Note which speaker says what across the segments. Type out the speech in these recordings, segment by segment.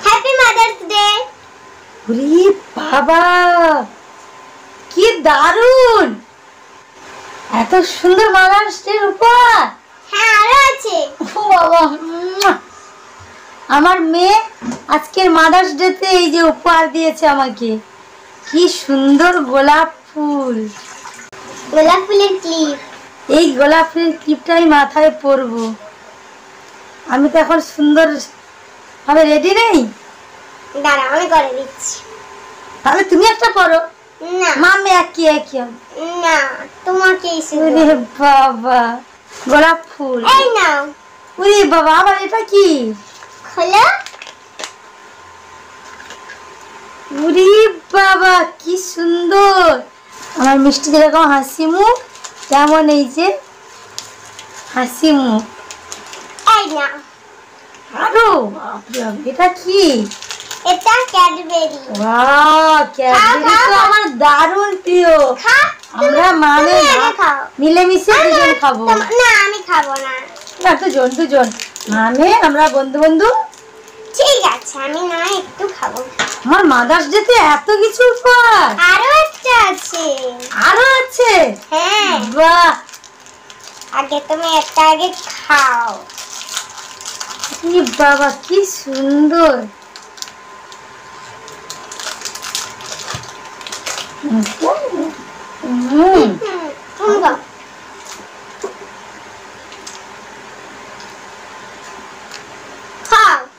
Speaker 1: Happy mother's day.
Speaker 2: ওরে বাবা, কি দারুণ! এত সুন্দর মাদার্স ডে উপহার।
Speaker 1: হ্যাঁ, আরো আছে।
Speaker 2: ও বাবা, আমার মেয়ে আজকের মাদার্স ডে তে এই যে উপহার দিয়েছে আমাকে, কি সুন্দর গোলাপ ফুল।
Speaker 1: গোলাপ ফুলের ক্লিপ।
Speaker 2: এই গোলাপ ফুলের ক্লিপটাই মাথায় পরবো। আমি তো এখন সুন্দর ভাবে রেডি নেই।
Speaker 1: দাঁড়া, আমি করে দিচ্ছি।
Speaker 2: তাহলে তুমি একটা পরো।
Speaker 1: না,
Speaker 2: মামে একই একই।
Speaker 1: না, তোমাকে
Speaker 2: ওরে বাবা, গোলাপ ফুল।
Speaker 1: এই নাও।
Speaker 2: ওরে বাবা, আবার এটা কি?
Speaker 1: খোলো।
Speaker 2: ওরে বাবা, কি সুন্দর! আমার মিষ্টি যেরকম হাসি মুখ, তেমন এই যে হাসি মুখ।
Speaker 1: এই নাও।
Speaker 2: আরো বাপরে বাপ, এটা কি?
Speaker 1: এটা ক্যাডবেরি।
Speaker 2: ওয়াও, ক্যাডবেরি তো আমার দারুণ প্রিয়। আমরা মানে মিলেমিশে দুজন খাবো।
Speaker 1: না, আমি খাবো না।
Speaker 2: না, দুজন মানে আমরা বন্ধু বন্ধু।
Speaker 1: ঠিক আছে, আমি না একটু খাবো।
Speaker 2: আমার মাদার্স ডে তে এত কিছু উপহার।
Speaker 1: আরো একটা আছে।
Speaker 2: আরো আছে?
Speaker 1: হ্যাঁ।
Speaker 2: বাহ,
Speaker 1: আগে তুমি একটা আগে খাও।
Speaker 2: কি বাবা, কি সুন্দর!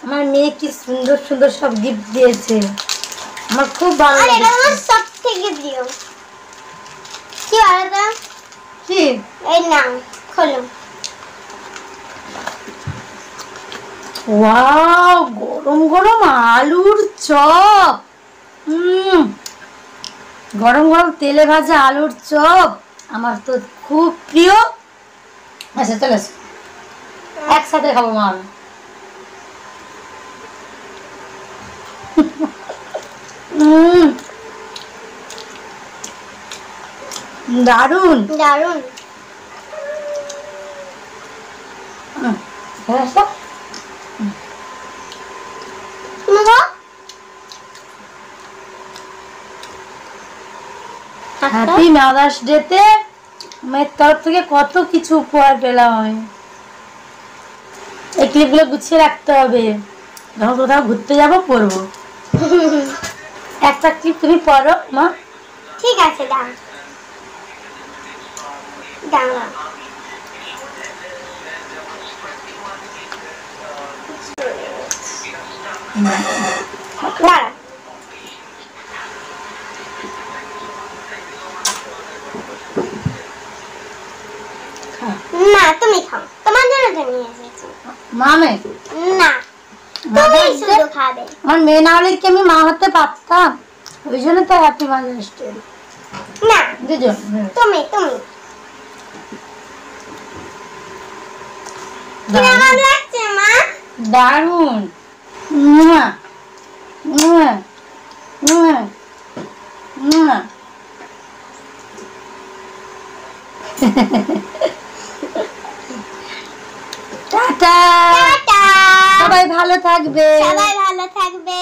Speaker 2: আমার মেয়ে কি সুন্দর সুন্দর সব গিফট দিয়েছে, আমার খুব ভালো
Speaker 1: লাগে। আমার সবথেকে প্রিয় কি বলতো?
Speaker 2: কি?
Speaker 1: এই নাও, খোলো।
Speaker 2: ওয়াও, গরম গরম আলুর চপ। গরম গরম তেলে ভাজা আলুর চপ আমার তো খুব প্রিয়। আচ্ছা চলে আসো, একসাথে খাবো মা। দারুন
Speaker 1: দারুন।
Speaker 2: হ্যাপি মাদার্স ডে তে মেয়ের তরফ থেকে কত কিছু উপহার পেলাম আমি। এই ক্লিপগুলো গুছিয়ে রাখতে হবে, যখন কোথাও ঘুরতে যাবো পরবো। একটা ক্লিপ তুমি পরো মা।
Speaker 1: ঠিক আছে, দাও দাও। দাঁড়া। না, তুমি খাও, তোমার জন্য তো নিয়ে এসেছি।
Speaker 2: মামে
Speaker 1: না, তুমি শুধু খাবে।
Speaker 2: আমার মেয়ে না হলে কি আমি মা হতে পারতাম? ওই জন্য তো হ্যাপি মাদার্স ডে।
Speaker 1: না,
Speaker 2: দুজন।
Speaker 1: তুমি কেমন লাগছে মা?
Speaker 2: দারুন। টাটা, সবাই ভালো থাকবে।
Speaker 1: সবাই ভালো থাকবে।